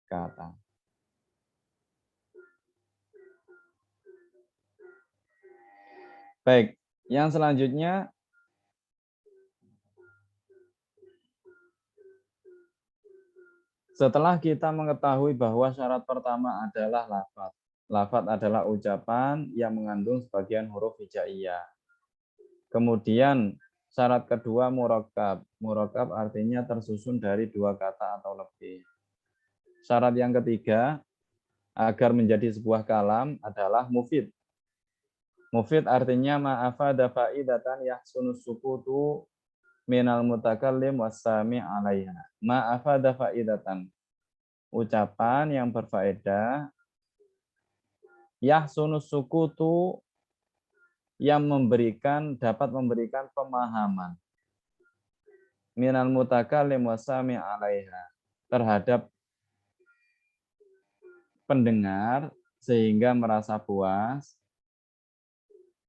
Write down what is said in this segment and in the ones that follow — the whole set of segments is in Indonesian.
kata. Baik, yang selanjutnya setelah kita mengetahui bahwa syarat pertama adalah lafadz. Lafadz adalah ucapan yang mengandung sebagian huruf hijaiyah. Kemudian syarat kedua murakkab. Murakkab artinya tersusun dari dua kata atau lebih. Syarat yang ketiga agar menjadi sebuah kalam adalah mufid. Mufid artinya ma'afada fa'idatan yahsunus sukutu minal mutakallim wassami 'alaiha. Ma'afada fa'idatan. Ucapan yang berfaedah yahsunus sukutu yang dapat memberikan pemahaman minal mutakallim wassami 'alaiha terhadap pendengar sehingga merasa puas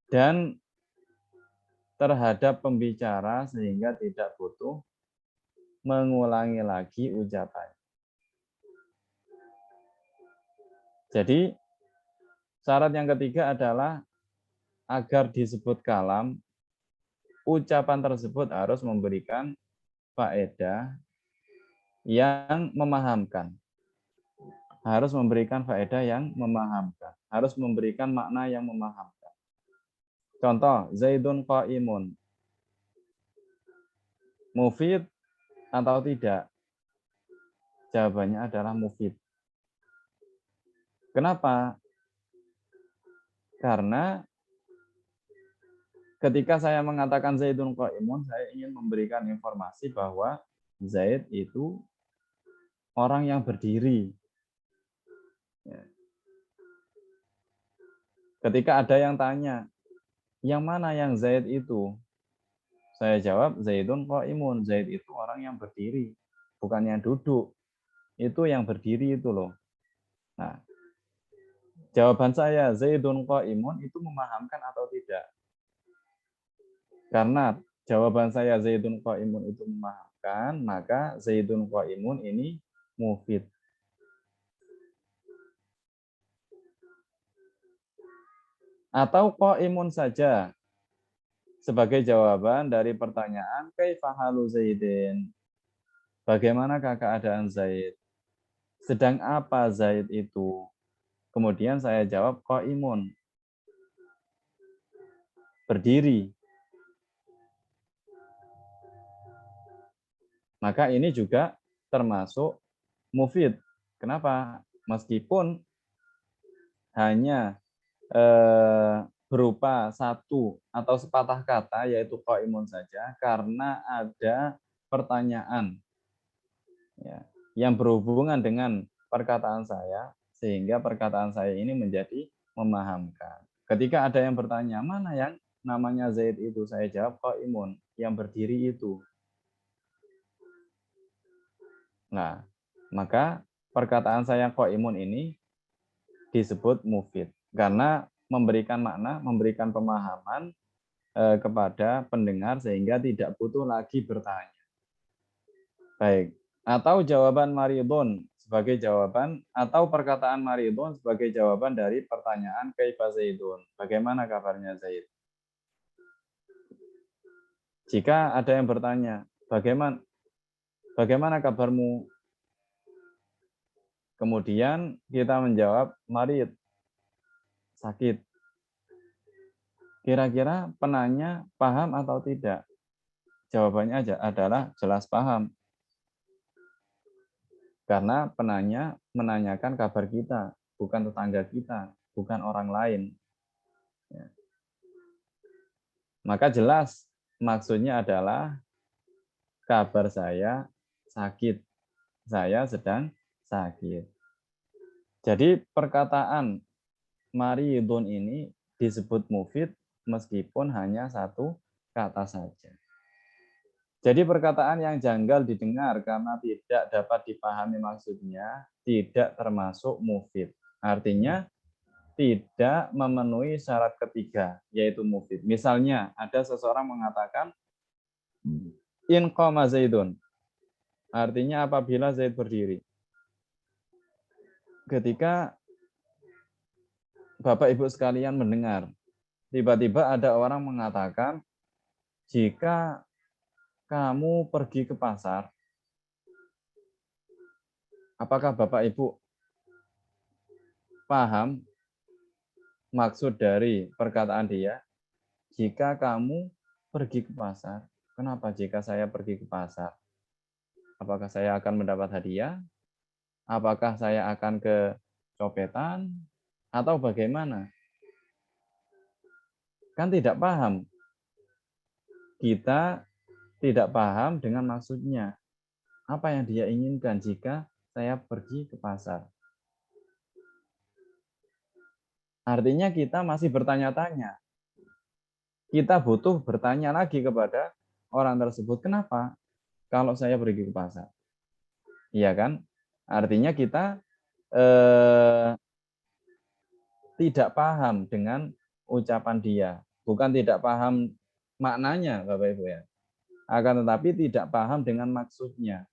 dan terhadap pembicara sehingga tidak butuh mengulangi lagi ucapan. Jadi syarat yang ketiga adalah agar disebut kalam, ucapan tersebut harus memberikan faedah yang memahamkan. Harus memberikan faedah yang memahamkan. Harus memberikan makna yang memahamkan. Contoh, Zaidun qa'imun. Mufid atau tidak? Jawabannya adalah mufid. Kenapa? Karena ketika saya mengatakan Zaidun qa'imun, saya ingin memberikan informasi bahwa Zaid itu orang yang berdiri. Ketika ada yang tanya, yang mana yang Zaid itu? Saya jawab, Zaidun qa'imun. Zaid itu orang yang berdiri, bukan yang duduk. Itu yang berdiri itu loh. Nah, jawaban saya, Zaidun qa'imun itu memahamkan atau tidak? Karena jawaban saya Zaidun qa'imun itu memahamkan, maka Zaidun qa'imun ini mufid. Atau qa'imun saja sebagai jawaban dari pertanyaan kaifa halu Zaidin? Bagaimanakah keadaan Zaid? Sedang apa Zaid itu? Kemudian saya jawab qa'imun. Berdiri. Maka ini juga termasuk mufid. Kenapa? Meskipun hanya berupa satu atau sepatah kata yaitu qaimun saja karena ada pertanyaan ya, yang berhubungan dengan perkataan saya sehingga perkataan saya ini menjadi memahamkan. Ketika ada yang bertanya mana yang namanya Zaid itu, saya jawab qaimun, yang berdiri itu. Nah, maka perkataan saya qaimun ini disebut mufid karena memberikan makna, memberikan pemahaman kepada pendengar sehingga tidak butuh lagi bertanya. Baik, atau jawaban maridun sebagai jawaban atau perkataan maridun sebagai jawaban dari pertanyaan kaifa Zaidun. Bagaimana kabarnya Zaid? Jika ada yang bertanya, bagaimana kabarmu? Kemudian kita menjawab marid, sakit. Kira-kira penanya paham atau tidak? Jawabannya adalah jelas paham. Karena penanya menanyakan kabar kita, bukan tetangga kita, bukan orang lain. Ya. Maka jelas maksudnya adalah kabar saya sakit. Saya sedang sakit. Jadi perkataan maridun ini disebut mufid meskipun hanya satu kata saja. Jadi perkataan yang janggal didengar karena tidak dapat dipahami maksudnya tidak termasuk mufid. Artinya tidak memenuhi syarat ketiga, yaitu mufid. Misalnya ada seseorang mengatakan in qama Zaidun. Artinya apabila Zaid berdiri. ketika Bapak Ibu sekalian mendengar, tiba-tiba ada orang mengatakan, jika kamu pergi ke pasar, apakah Bapak Ibu paham maksud dari perkataan dia? Jika kamu pergi ke pasar, kenapa jika saya pergi ke pasar? Apakah saya akan mendapat hadiah? Apakah saya akan ke copetan? Atau bagaimana? Kan tidak paham. Kita tidak paham dengan maksudnya. Apa yang dia inginkan jika saya pergi ke pasar? Artinya kita masih bertanya-tanya. Kita butuh bertanya lagi kepada orang tersebut, kenapa kalau saya pergi ke pasar? Iya kan? Artinya kita tidak paham dengan ucapan dia. Bukan tidak paham maknanya, Bapak Ibu ya. Akan tetapi tidak paham dengan maksudnya.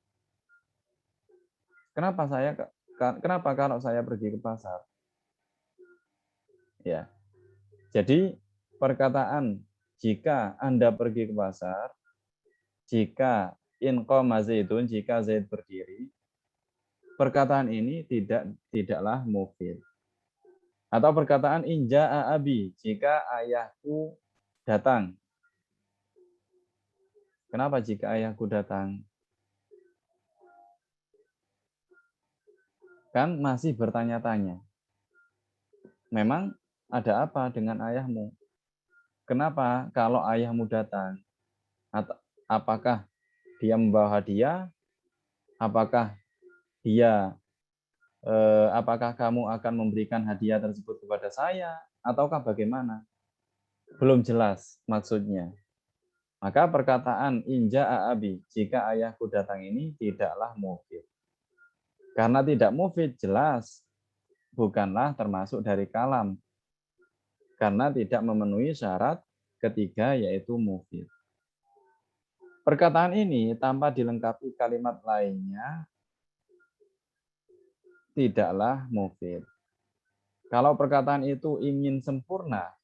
Kenapa kalau saya pergi ke pasar? Ya. Jadi perkataan jika Anda pergi ke pasar, jika in qama Zaidun, jika Zaid berdiri, perkataan ini tidaklah mufid. Atau perkataan inja abi, jika ayahku datang. Kenapa jika ayahku datang? Kan masih bertanya-tanya. Memang ada apa dengan ayahmu? Kenapa kalau ayahmu datang? Apakah dia membawa hadiah? Apakah apakah kamu akan memberikan hadiah tersebut kepada saya? Ataukah bagaimana? Belum jelas maksudnya. Maka perkataan inja abi, jika ayahku datang ini tidaklah mufid. Karena tidak mufid, jelas bukanlah termasuk dari kalam. Karena tidak memenuhi syarat ketiga, yaitu mufid. Perkataan ini tanpa dilengkapi kalimat lainnya tidaklah mufid. Kalau perkataan itu ingin sempurna,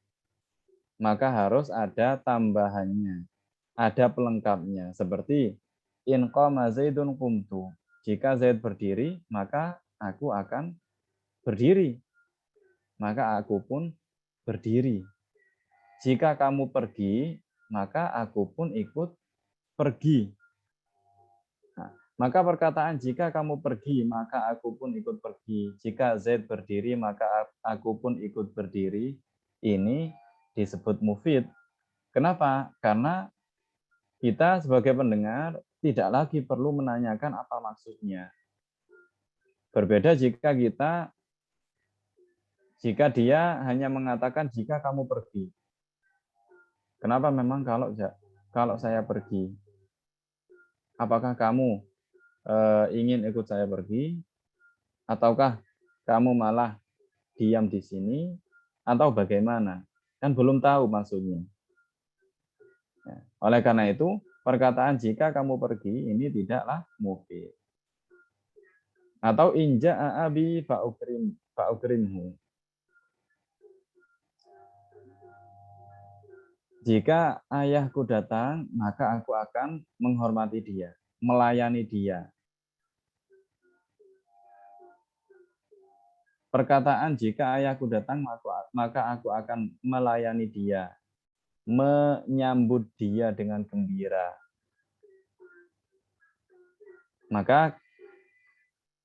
maka harus ada tambahannya, ada pelengkapnya. Seperti in qama Zaidun qumtu. Jika Zaid berdiri, maka aku akan berdiri. Maka aku pun berdiri. Jika kamu pergi, maka aku pun ikut pergi. Nah, maka perkataan jika kamu pergi, maka aku pun ikut pergi. Jika Zaid berdiri, maka aku pun ikut berdiri. Ini disebut mufid. Kenapa? Karena kita sebagai pendengar tidak lagi perlu menanyakan apa maksudnya. Berbeda jika dia hanya mengatakan jika kamu pergi. Kenapa memang kalau saya pergi? Apakah kamu ingin ikut saya pergi? Ataukah kamu malah diam di sini? Atau bagaimana? Kan belum tahu maksudnya. Ya. Oleh karena itu, perkataan jika kamu pergi ini tidaklah mufid. Atau inja abi fa'ukrimhu. Jika ayahku datang, maka aku akan menghormati dia, melayani dia. Perkataan jika ayahku datang, maka aku akan melayani dia, menyambut dia dengan gembira. Maka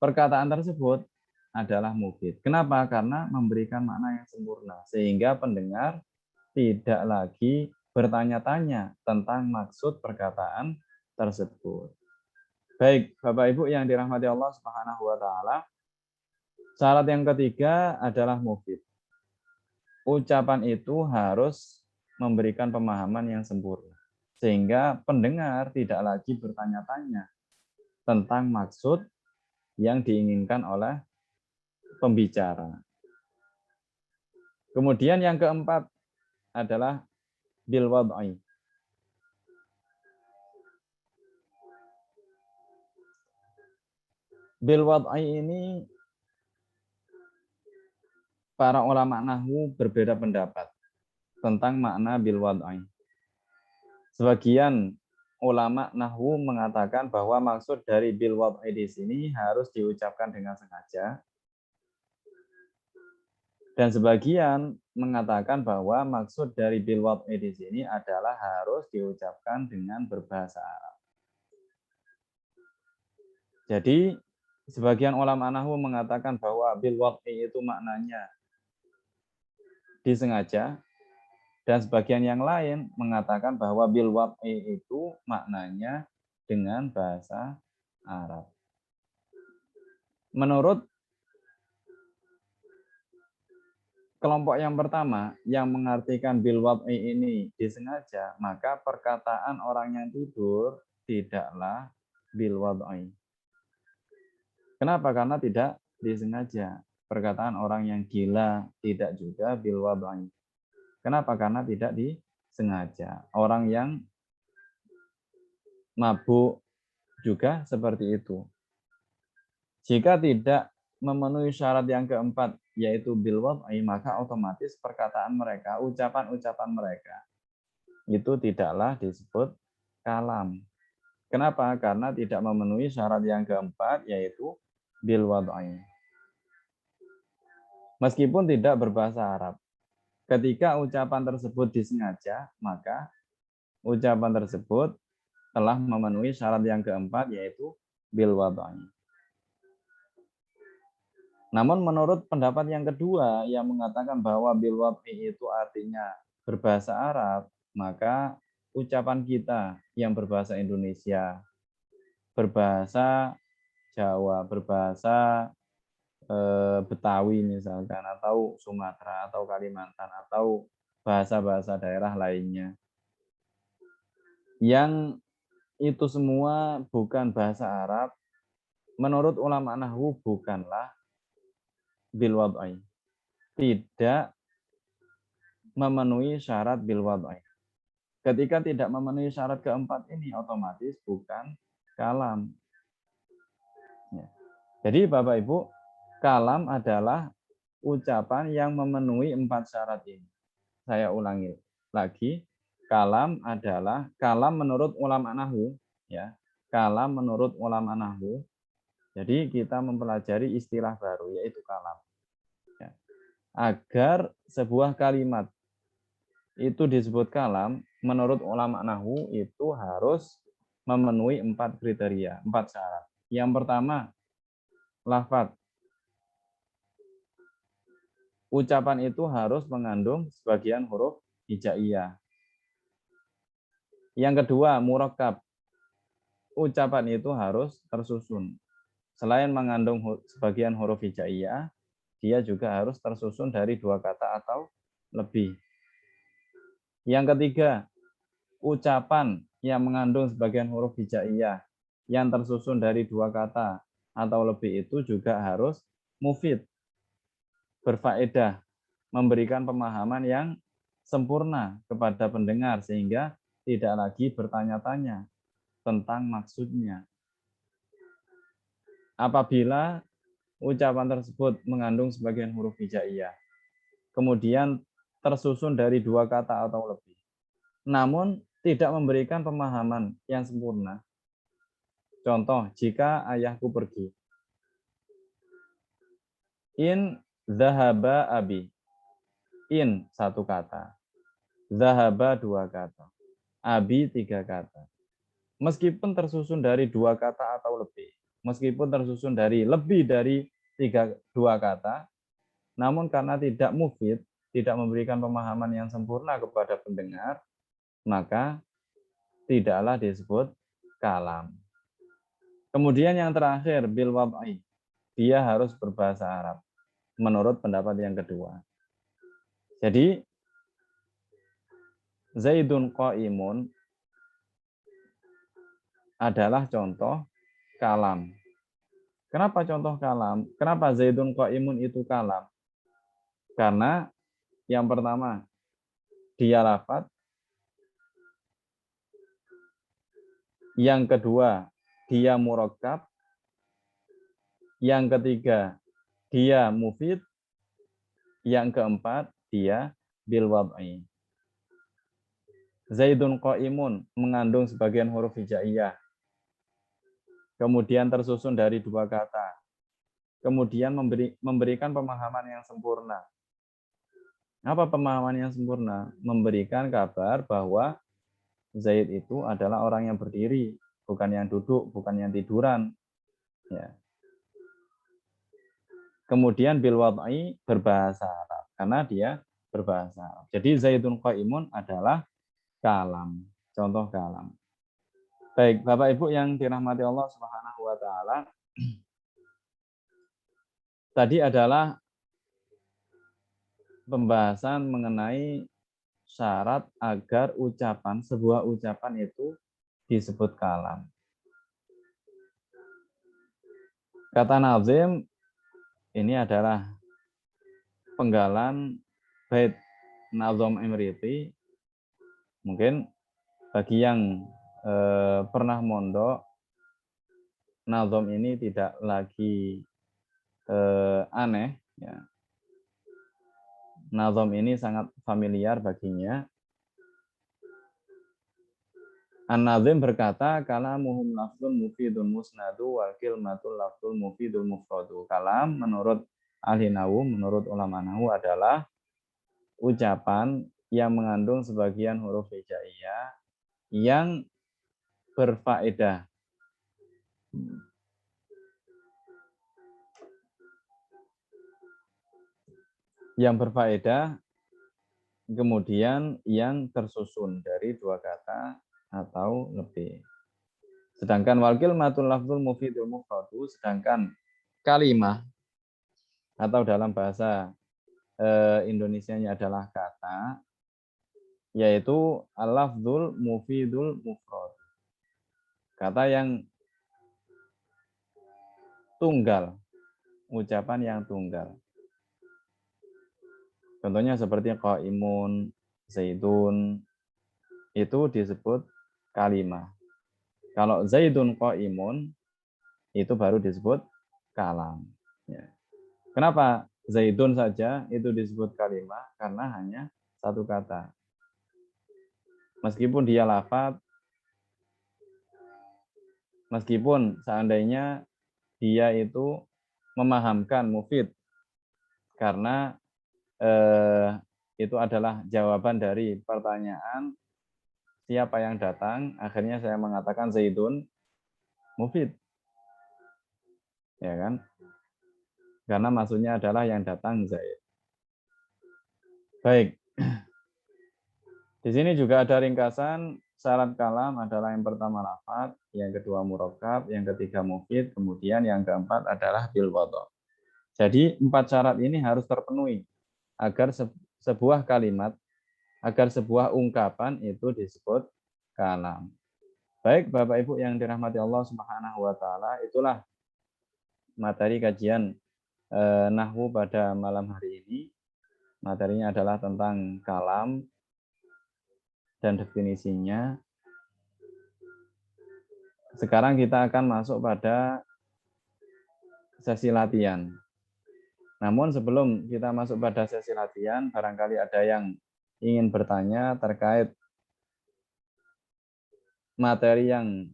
perkataan tersebut adalah mufid. Kenapa? Karena memberikan makna yang sempurna. Sehingga pendengar tidak lagi bertanya-tanya tentang maksud perkataan tersebut. Baik, Bapak Ibu yang dirahmati Allah Subhanahu wa taala, syarat yang ketiga adalah mufid. Ucapan itu harus memberikan pemahaman yang sempurna. Sehingga pendengar tidak lagi bertanya-tanya tentang maksud yang diinginkan oleh pembicara. Kemudian yang keempat adalah bil wad'i. Bil wad'i ini para ulama nahwu berbeda pendapat tentang makna bil wad'i. Sebagian ulama nahwu mengatakan bahwa maksud dari bil wad'i di sini harus diucapkan dengan sengaja. Dan sebagian mengatakan bahwa maksud dari bil wad'i di sini adalah harus diucapkan dengan berbahasa Arab. Jadi sebagian ulama nahwu mengatakan bahwa bil wad'i itu maknanya disengaja, dan sebagian yang lain mengatakan bahwa bil wad'i itu maknanya dengan bahasa Arab. Menurut kelompok yang pertama yang mengartikan bil wad'i ini disengaja, maka perkataan orang yang tidur tidaklah bil wad'i. Kenapa? Karena tidak disengaja. Perkataan orang yang gila tidak juga bil wad'i. Kenapa? Karena tidak disengaja. Orang yang mabuk juga seperti itu. Jika tidak memenuhi syarat yang keempat, yaitu bil wad'i, maka otomatis perkataan mereka, ucapan-ucapan mereka, itu tidaklah disebut kalam. Kenapa? Karena tidak memenuhi syarat yang keempat, yaitu bil wad'i. Meskipun tidak berbahasa Arab. Ketika ucapan tersebut disengaja, maka ucapan tersebut telah memenuhi syarat yang keempat, yaitu bil wad'i. Namun menurut pendapat yang kedua yang mengatakan bahwa bil wad'i itu artinya berbahasa Arab, maka ucapan kita yang berbahasa Indonesia, berbahasa Jawa, berbahasa Betawi misalkan, atau Sumatera, atau Kalimantan, atau bahasa-bahasa daerah lainnya, yang itu semua bukan bahasa Arab, menurut ulama nahwu bukanlah bil wad'i. Tidak memenuhi syarat bil wad'i. Ketika tidak memenuhi syarat keempat ini, otomatis bukan kalam. Ya. Jadi Bapak Ibu, kalam adalah ucapan yang memenuhi 4 syarat ini. Saya ulangi lagi, kalam adalah, kalam menurut ulama nahwu, ya. Kalam menurut ulama nahwu. Jadi kita mempelajari istilah baru, yaitu kalam. Ya. Agar sebuah kalimat itu disebut kalam, menurut ulama nahwu itu harus memenuhi 4 kriteria, 4 syarat. Yang pertama, lafadz. Ucapan itu harus mengandung sebagian huruf hijaiyah. Yang kedua, murakkab. Ucapan itu harus tersusun. Selain mengandung sebagian huruf hijaiyah, dia juga harus tersusun dari 2 kata atau lebih. Yang ketiga, ucapan yang mengandung sebagian huruf hijaiyah yang tersusun dari 2 kata atau lebih itu juga harus mufid, berfaedah, memberikan pemahaman yang sempurna kepada pendengar sehingga tidak lagi bertanya-tanya tentang maksudnya. Apabila ucapan tersebut mengandung sebagian huruf hijaiyah, kemudian tersusun dari 2 kata atau lebih, namun tidak memberikan pemahaman yang sempurna. Contoh, jika ayahku pergi. In dhahaba abi. In 1 kata. Dhahaba 2 kata. Abi 3 kata. Meskipun tersusun dari 2 kata atau lebih, meskipun tersusun dari lebih dari 2 kata, namun karena tidak mufid, tidak memberikan pemahaman yang sempurna kepada pendengar, maka tidaklah disebut kalam. Kemudian yang terakhir, bil wad'i. Dia harus berbahasa Arab, menurut pendapat yang kedua. Jadi, Zaidun qa'imun adalah contoh kalam. Kenapa contoh kalam? Kenapa Zaidun qa'imun itu kalam? Karena yang pertama, dia lafadz. Yang kedua, dia murakkab. Yang ketiga, dia mufid. Yang keempat, dia bil wad'i. Zaidun qa'imun mengandung sebagian huruf hijaiyah. Kemudian tersusun dari dua kata. Kemudian memberikan pemahaman yang sempurna. Apa pemahaman yang sempurna? Memberikan kabar bahwa Zaid itu adalah orang yang berdiri, bukan yang duduk, bukan yang tiduran. Ya. Kemudian bil wad'i berbahasa Arab, karena dia berbahasa Arab. Jadi Zaidun qaimun adalah kalam, contoh kalam. Baik, Bapak Ibu yang dirahmati Allah Subhanahu wa taala, tadi adalah pembahasan mengenai syarat agar sebuah ucapan itu disebut kalam. Kata nazim ini adalah penggalan bait Nazom Imriti. Mungkin bagi yang pernah mondok, Nazom ini tidak lagi aneh. Ya. Nazom ini sangat familiar baginya. An-Nazim berkata, kalamuhum lafzun mufidun musnadu wal kilmatul lafzul mufidul mufradu. Kalam menurut ahli nahwu, menurut ulama nahwu adalah ucapan yang mengandung sebagian huruf hijaiyah yang berfaedah. Yang berfaedah, kemudian yang tersusun dari dua kata atau lebih. Sedangkan wakil matul lafzul mufidul mufradu, sedangkan kalimah atau dalam bahasa Indonesianya adalah kata, yaitu al-lafzul mufidul mufrad. Kata yang tunggal, ucapan yang tunggal. Contohnya seperti qaimun, zaidun, itu disebut kalimah. Kalau zaidun qaimun, itu baru disebut kalam. Ya. Kenapa zaidun saja itu disebut kalimah? Karena hanya satu kata. Meskipun dia lafaz, meskipun seandainya dia itu memahamkan mufid, karena itu adalah jawaban dari pertanyaan siapa yang datang, akhirnya saya mengatakan zaidun mufid. Ya kan? Karena maksudnya adalah yang datang Zaid. Baik. Di sini juga ada ringkasan syarat kalam adalah yang pertama lafaz, yang kedua murakkab, yang ketiga mufid, kemudian yang keempat adalah bil wadha. Jadi 4 syarat ini harus terpenuhi agar sebuah kalimat, agar sebuah ungkapan itu disebut kalam. Baik, Bapak Ibu yang dirahmati Allah Subhanahu wa taala, itulah materi kajian nahwu pada malam hari ini. Materinya adalah tentang kalam dan definisinya. Sekarang kita akan masuk pada sesi latihan. Namun sebelum kita masuk pada sesi latihan, barangkali ada yang ingin bertanya terkait materi yang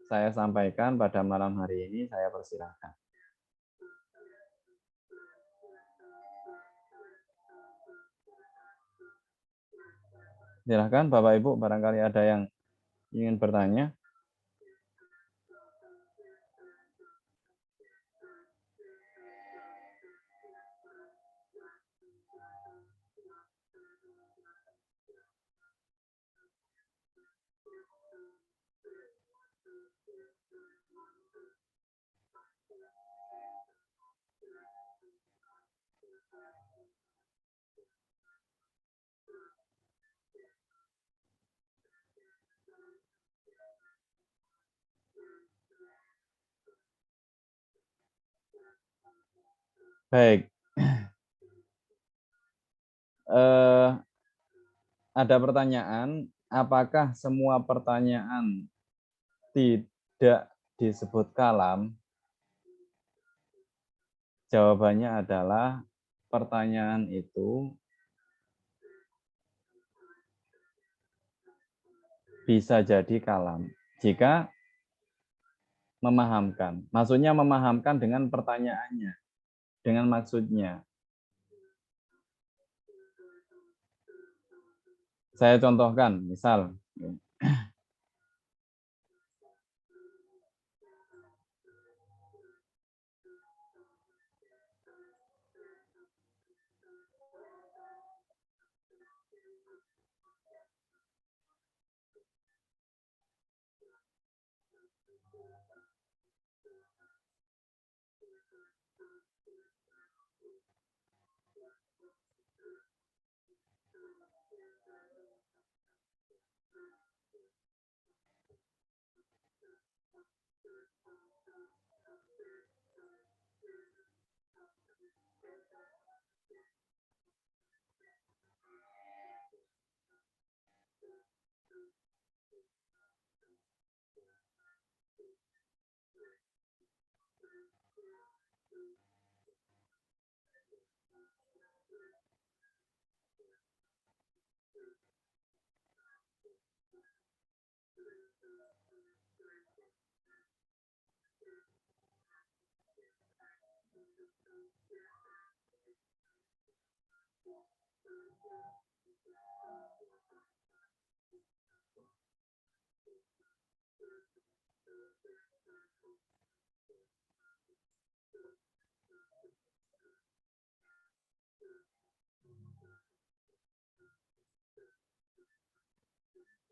saya sampaikan pada malam hari ini, saya persilahkan. Silahkan Bapak Ibu, barangkali ada yang ingin bertanya. Baik. Ada pertanyaan, apakah semua pertanyaan tidak disebut kalam? Jawabannya adalah pertanyaan itu bisa jadi kalam jika memahamkan. Maksudnya memahamkan dengan pertanyaannya, dengan maksudnya. Saya contohkan, misal.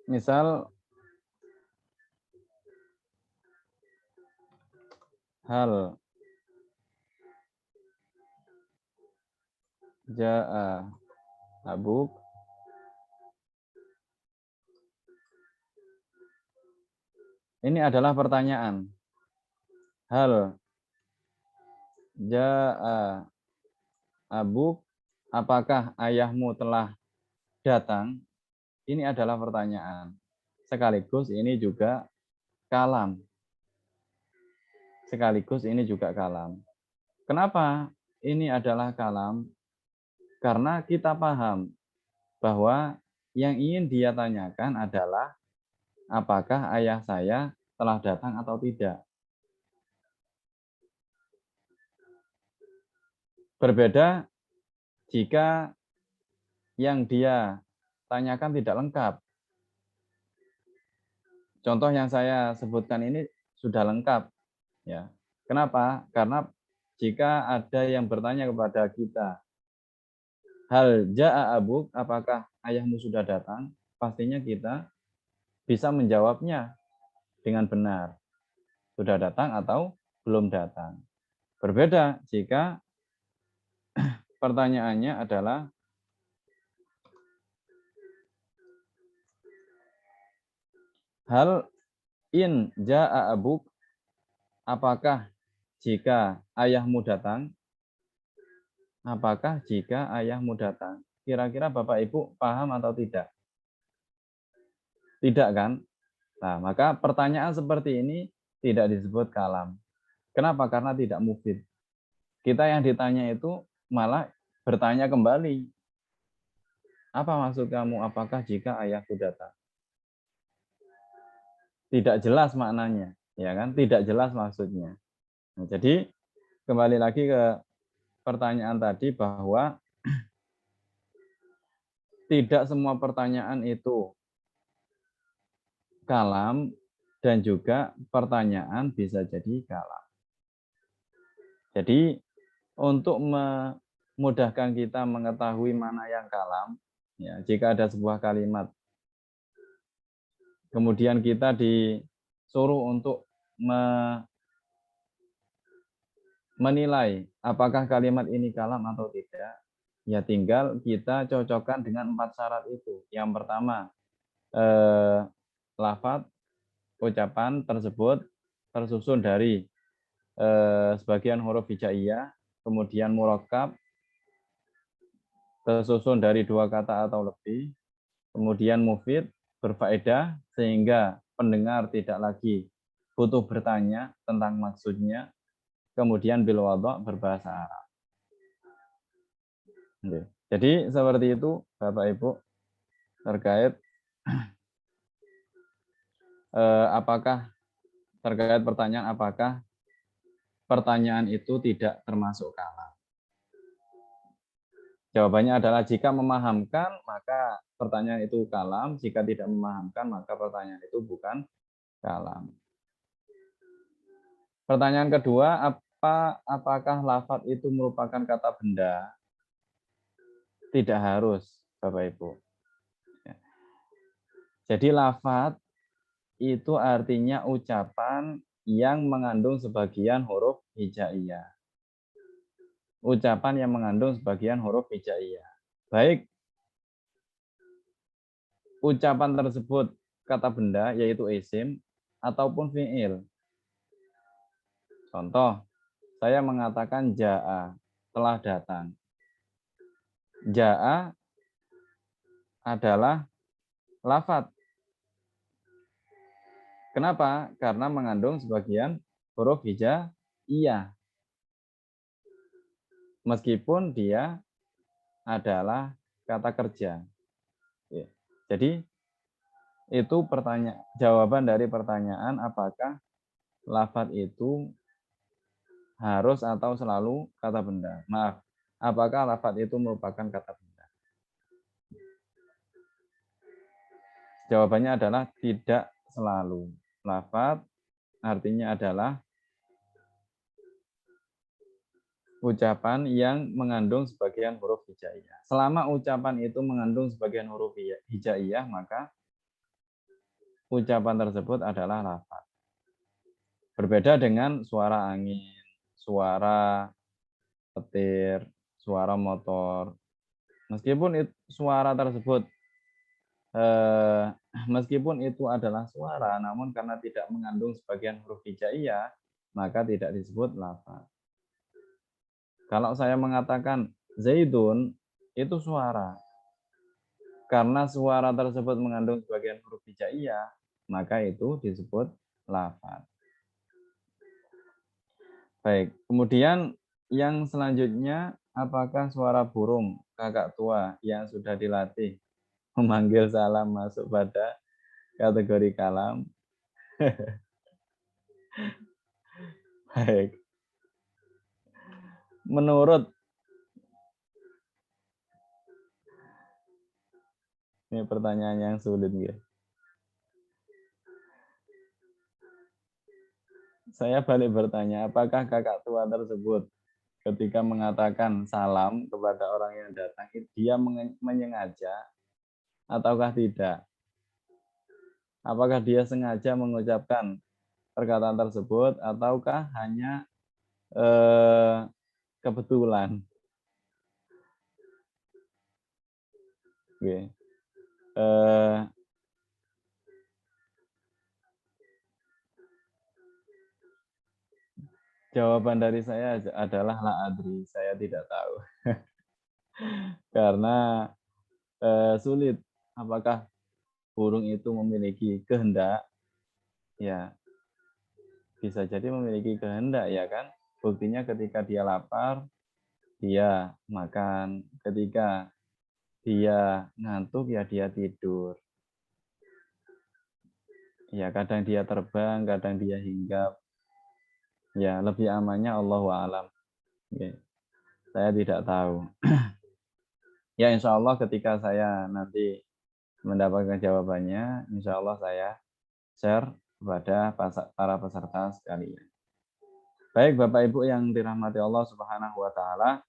Misal hal jaa abuk ini adalah pertanyaan. Hal jaa abuk, apakah ayahmu telah datang? Ini adalah pertanyaan. Sekaligus ini juga kalam. Sekaligus ini juga kalam. Kenapa ini adalah kalam? Karena kita paham bahwa yang ingin dia tanyakan adalah apakah ayah saya telah datang atau tidak. Berbeda jika yang dia tanyakan tidak lengkap. Contoh yang saya sebutkan ini sudah lengkap. Ya. Kenapa? Karena jika ada yang bertanya kepada kita, hal jaa abuk, apakah ayahmu sudah datang? Pastinya kita bisa menjawabnya dengan benar. Sudah datang atau belum datang. Berbeda jika pertanyaannya adalah hal in jaa abuk, apakah jika ayahmu datang? Apakah jika ayahmu datang? Kira-kira Bapak Ibu paham atau tidak? Tidak kan? Nah, maka pertanyaan seperti ini tidak disebut kalam. Kenapa? Karena tidak mufid. Kita yang ditanya itu malah bertanya kembali. Apa maksud kamu? Apakah jika ayahku datang? Tidak jelas maknanya, ya kan? Tidak jelas maksudnya. Nah, jadi kembali lagi ke pertanyaan tadi bahwa tidak semua pertanyaan itu kalam dan juga pertanyaan bisa jadi kalam. Jadi untuk memudahkan kita mengetahui mana yang kalam, ya, jika ada sebuah kalimat, kemudian kita disuruh untuk menilai apakah kalimat ini kalam atau tidak, ya tinggal kita cocokkan dengan 4 syarat itu. Yang pertama, lafadz, ucapan tersebut tersusun dari sebagian huruf hijaiyah, kemudian murakkab, tersusun dari 2 kata atau lebih, kemudian mufid, berfaedah, sehingga pendengar tidak lagi butuh bertanya tentang maksudnya, kemudian bil wadha, berbahasa Arab. Oke. Jadi seperti itu Bapak Ibu terkait apakah terkait pertanyaan apakah pertanyaan itu tidak termasuk kalam. Jawabannya adalah jika memahamkan maka pertanyaan itu kalam, jika tidak memahamkan maka pertanyaan itu bukan kalam. Pertanyaan kedua, apakah lafadz itu merupakan kata benda? Tidak harus, Bapak Ibu. Jadi lafadz itu artinya ucapan yang mengandung sebagian huruf hijaiyah. Ucapan yang mengandung sebagian huruf hijaiyah. Baik ucapan tersebut kata benda yaitu isim ataupun fi'il. Contoh, saya mengatakan ja'a, telah datang. Ja'a adalah lafadz. Kenapa? Karena mengandung sebagian huruf hijaiyah. Meskipun dia adalah kata kerja. Jadi itu jawaban dari pertanyaan apakah lafadz itu harus atau selalu kata benda. Maaf, apakah lafadz itu merupakan kata benda? Jawabannya adalah tidak selalu. Lafadz artinya adalah ucapan yang mengandung sebagian huruf hijaiyah. Selama ucapan itu mengandung sebagian huruf hijaiyah, maka ucapan tersebut adalah lafadz. Berbeda dengan suara angin, suara petir, suara motor. Meskipun suara tersebut meskipun itu adalah suara, namun karena tidak mengandung sebagian huruf hijaiyah, maka tidak disebut lafadz. Kalau saya mengatakan Zaidun, itu suara. Karena suara tersebut mengandung sebagian huruf hijaiyah, maka itu disebut lafadz. Baik, kemudian yang selanjutnya, apakah suara burung kakak tua yang sudah dilatih memanggil salam masuk pada kategori kalam? Baik. Menurut ini pertanyaan yang sulit ya. Saya balik bertanya, apakah kakak tua tersebut ketika mengatakan salam kepada orang yang datang, dia menyengaja ataukah tidak? Apakah dia sengaja mengucapkan perkataan tersebut ataukah hanya kebetulan? Oke. Jawaban dari saya adalah la adri, saya tidak tahu. Karena sulit. Apakah burung itu memiliki kehendak? Ya, bisa jadi memiliki kehendak ya kan. Buktinya ketika dia lapar, dia makan. Ketika dia ngantuk, ya dia tidur. Ya kadang dia terbang, kadang dia hinggap. Ya lebih amannya Allahu a'lam. Ya, saya tidak tahu. Ya insya Allah ketika saya nanti mendapatkan jawabannya, insya Allah saya share kepada para peserta sekalian. Baik Bapak Ibu yang dirahmati Allah Subhanahu wa taala,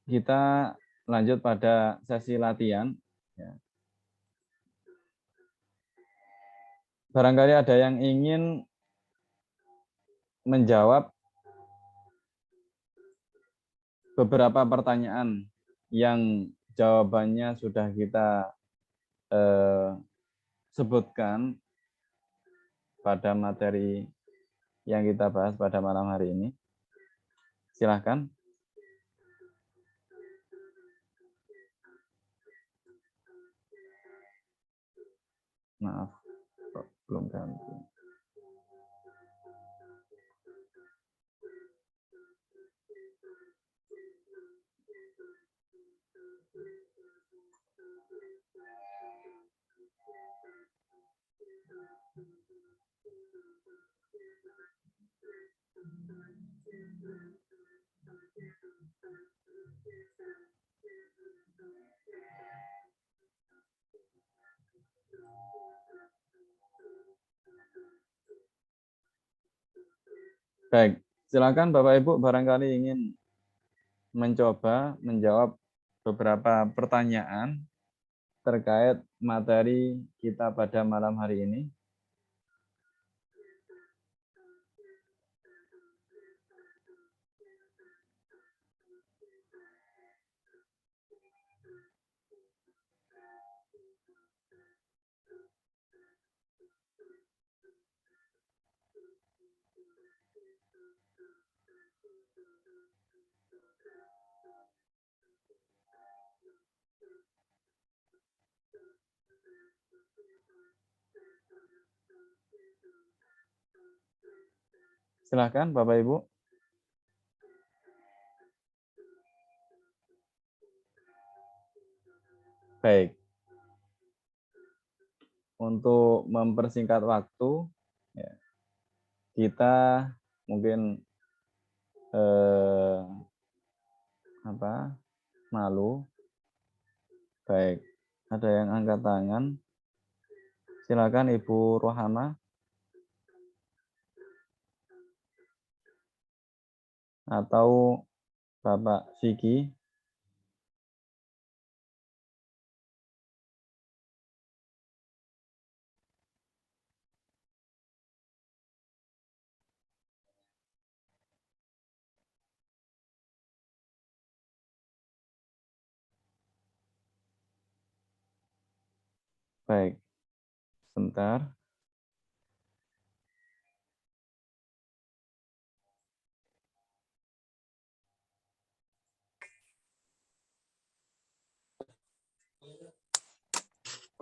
kita lanjut pada sesi latihan. Barangkali ada yang ingin menjawab beberapa pertanyaan yang jawabannya sudah kita sebutkan pada materi yang kita bahas pada malam hari ini. Silahkan. Maaf, belum ganti. Baik, silakan Bapak Ibu barangkali ingin mencoba menjawab beberapa pertanyaan terkait materi kita pada malam hari ini. Silakan Bapak Ibu. Baik. Untuk mempersingkat waktu, ya, kita mungkin malu. Baik, ada yang angkat tangan. Silakan Ibu Rohama atau Bapak Vicky. Baik, sebentar.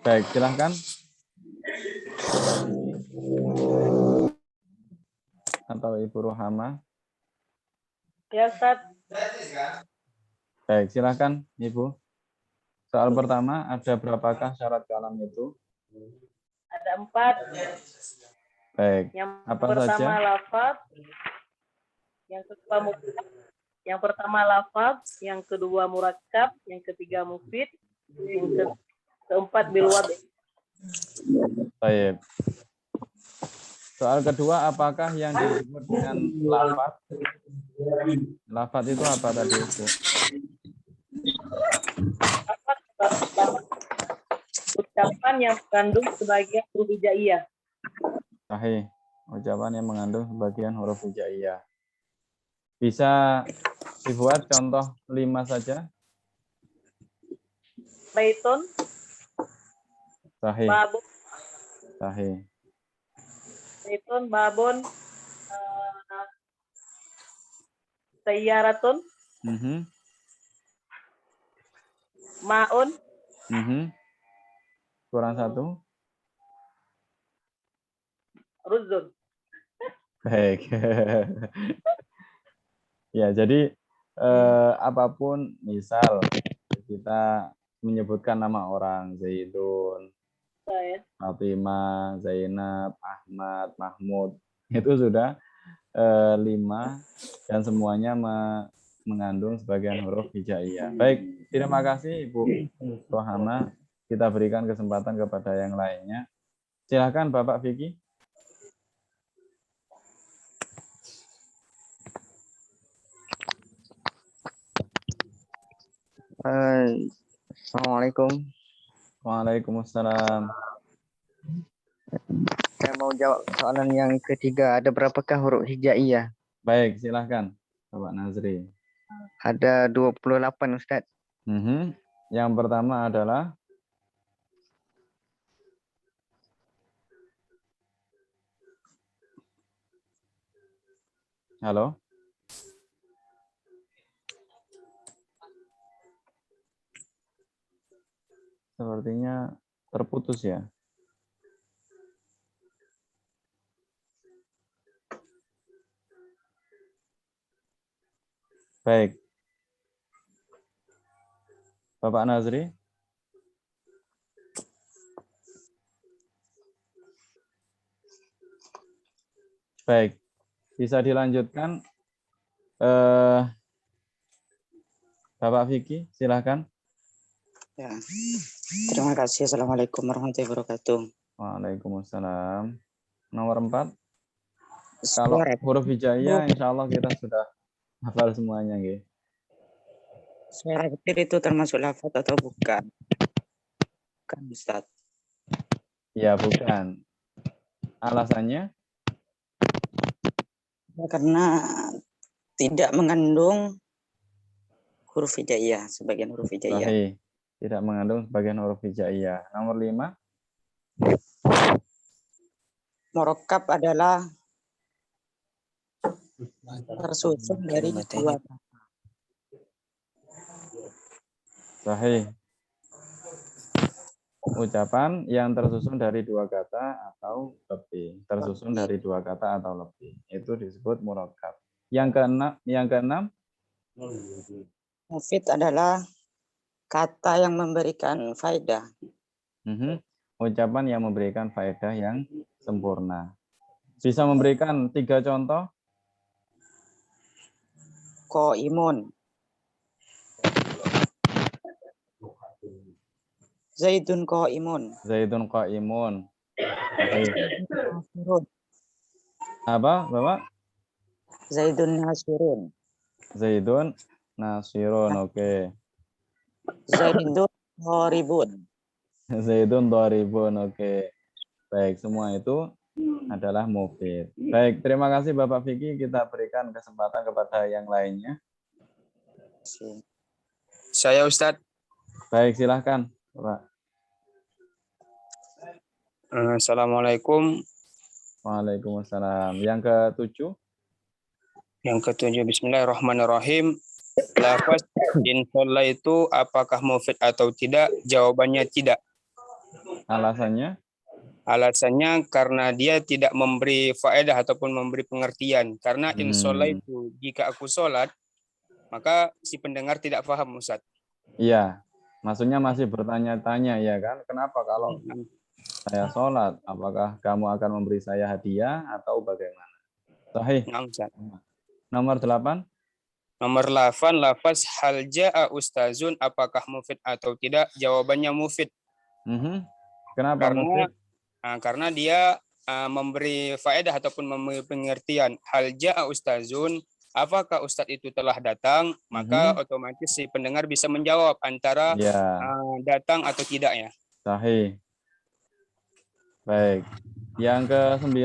Baik, silahkan. Atau Ibu Rohama. Ya, Ustaz. Baik, silahkan Ibu. Soal pertama, ada berapakah syarat kalam itu? Ada 4. Baik, Yang apa pertama saja? lafaz, yang kedua mufrad, yang pertama lafaz, yang kedua murakkab, yang ketiga mufid, yang keempat bil wad'. Baik. Soal kedua, apakah yang disebut dengan lafaz? Lafaz itu apa tadi, Bu? Ucapan yang mengandung sebagian huruf hijaiyah. Sahih. Ucapan yang mengandung sebagian huruf hijaiyah. Bisa dibuat contoh 5 saja? Baitun, Sahih. babun, Sahih. baitun, babun, sayyaratun, ma'un, Kurang satu. ruzun. Baik. Ya, jadi apapun, misal kita menyebutkan nama orang, Zaidun, Fatimah, Zainab, Ahmad, Mahmud, itu sudah 5 dan semuanya mengandung sebagian huruf hijaiyah. Baik, terima kasih Ibu Rohama. Kita berikan kesempatan kepada yang lainnya. Silakan Bapak Vicky. Assalamualaikum. Waalaikumsalam. Saya mau jawab soalan yang ketiga. Ada berapakah huruf hijaiyah? Baik, silahkan Bapak Nazri. Ada 28, Ustaz. Yang pertama adalah halo. Sepertinya terputus ya. Baik. Bapak Nazri. Baik. Bisa dilanjutkan. Bapak Vicky, silahkan. Ya. Terima kasih. Assalamualaikum warahmatullahi wabarakatuh. Waalaikumsalam. Nomor 4. Kalau Suara, huruf hijaiyah insya Allah kita sudah hafal semuanya nggih. suara petir itu termasuk lafaz atau bukan? Bukan, Ustaz. Ya, bukan. Alasannya? Ya, karena tidak mengandung huruf hijaiyah, sebagian huruf hijaiyah. Sahih. Tidak mengandung sebagian huruf hijaiyah. Nomor 5. Murakkab adalah tersusun dari dua kata. Sahih. Ucapan yang tersusun dari dua kata atau lebih. Tersusun dari dua kata atau lebih. Itu disebut murakkab. Yang keenam, Mufid adalah kata yang memberikan faedah. ucapan yang memberikan faedah yang sempurna. Bisa memberikan 3 contoh? Qaimun. Zaidun qaimun. Zaidun qaimun. Sahih. Nasirun. Apa, Bapak? Zaidun nasirun. Zaidun nasirun. Oke. Zaidun horibun. Zaidun dharibun. Oke. Baik, semua itu adalah mufid. Baik, terima kasih Bapak Vicky. Kita berikan kesempatan kepada yang lainnya. Saya Ustadz. Baik, silahkan Bapak. Assalamualaikum. Waalaikumsalam. Yang ke-7. Yang ke-7, Bismillahirrahmanirrahim. Lafaz insyaallah itu apakah mufid atau tidak? Jawabannya tidak. Alasannya? Alasannya karena dia tidak memberi faedah ataupun memberi pengertian. Karena insyaallah itu jika aku sholat, maka si pendengar tidak paham, Ustaz. Iya. Maksudnya masih bertanya-tanya ya kan? Kenapa kalau saya sholat, apakah kamu akan memberi saya hadiah atau bagaimana? Sahih. Nomor 8. Nomor 8, lafaz hal ja'a ustazun apakah mufid atau tidak? Jawabannya mufid. Kenapa mufid? Karena dia memberi faedah ataupun memberi pengertian. Hal ja'a ustazun, apakah ustadz itu telah datang? Maka otomatis si pendengar bisa menjawab antara datang atau tidaknya. Sahih. Baik. Yang ke-9.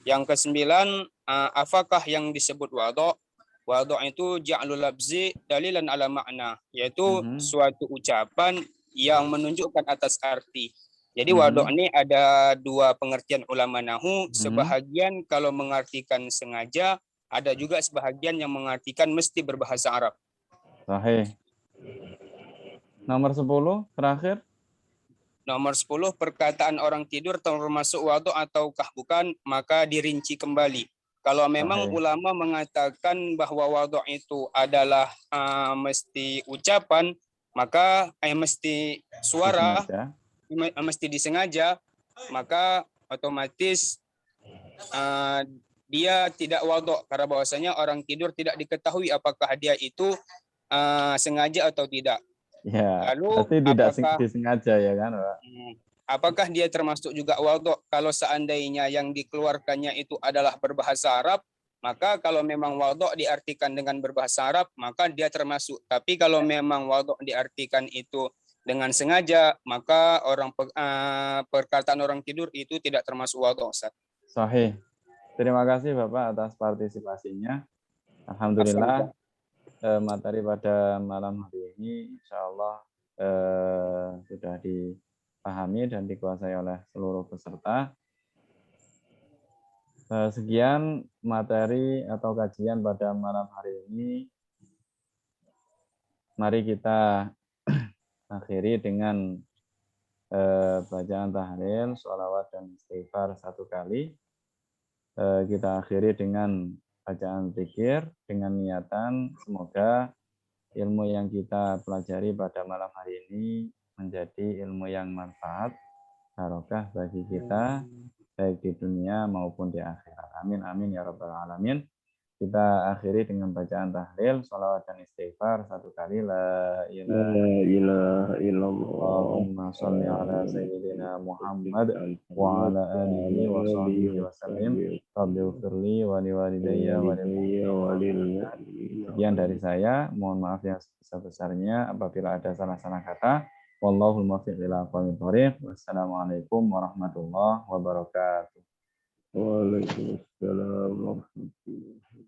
Yang ke-9, apakah yang disebut wadhu'? Wadhu' itu ja'lul labzi dalilan ala makna, yaitu suatu ucapan yang menunjukkan atas arti. Jadi wadhu' ini ada dua pengertian ulama nahu. Sebahagian kalau mengartikan sengaja, ada juga sebahagian yang mengartikan mesti berbahasa Arab. Sahih. Nomor 10 terakhir. Nomor 10, perkataan orang tidur termasuk wadhu' ataukah bukan, maka dirinci kembali. Kalau memang ulama mengatakan bahwa wadhu' itu adalah mesti ucapan, maka mesti suara, mesti disengaja, maka otomatis dia tidak wadhu' karena bahwasanya orang tidur tidak diketahui apakah dia itu sengaja atau tidak. Ya, lalu berarti tidak disengaja ya kan, Pak? Apakah dia termasuk juga wadhu' kalau seandainya yang dikeluarkannya itu adalah berbahasa Arab? Maka kalau memang wadhu' diartikan dengan berbahasa Arab, maka dia termasuk. Tapi kalau memang wadhu' diartikan itu dengan sengaja, maka perkataan orang tidur itu tidak termasuk wadhu', Ustaz. Sahih. Terima kasih Bapak atas partisipasinya. Alhamdulillah. Materi pada malam hari ini insya Allah sudah dipahami dan dikuasai oleh seluruh peserta. Sekian materi atau kajian pada malam hari ini. Mari kita akhiri dengan bacaan tahlil, sholawat dan istighfar 1 kali. Kita akhiri dengan bacaan zikir dengan niatan semoga ilmu yang kita pelajari pada malam hari ini menjadi ilmu yang manfaat, barokah bagi kita baik di dunia maupun di akhirat. Amin amin ya rabbal alamin. Kita akhiri dengan bacaan tahlil, sholawat dan istighfar 1 kali. La ilaha La ilaha illallah. Allahumma sholli ala sayyidina Muhammad wa ala alihi wa sahbihi wa sallim. Rabbighfirli wa liwalidayya wa lil Sekian dari saya. Mohon maaf yang sebesar-besarnya apabila ada salah-salah kata. Wallahul muwaffiq ila aqwamit thoriq. Wassalamualaikum warahmatullahi wabarakatuh. Waalaikumsalam warahmatullahi wabarakatuh.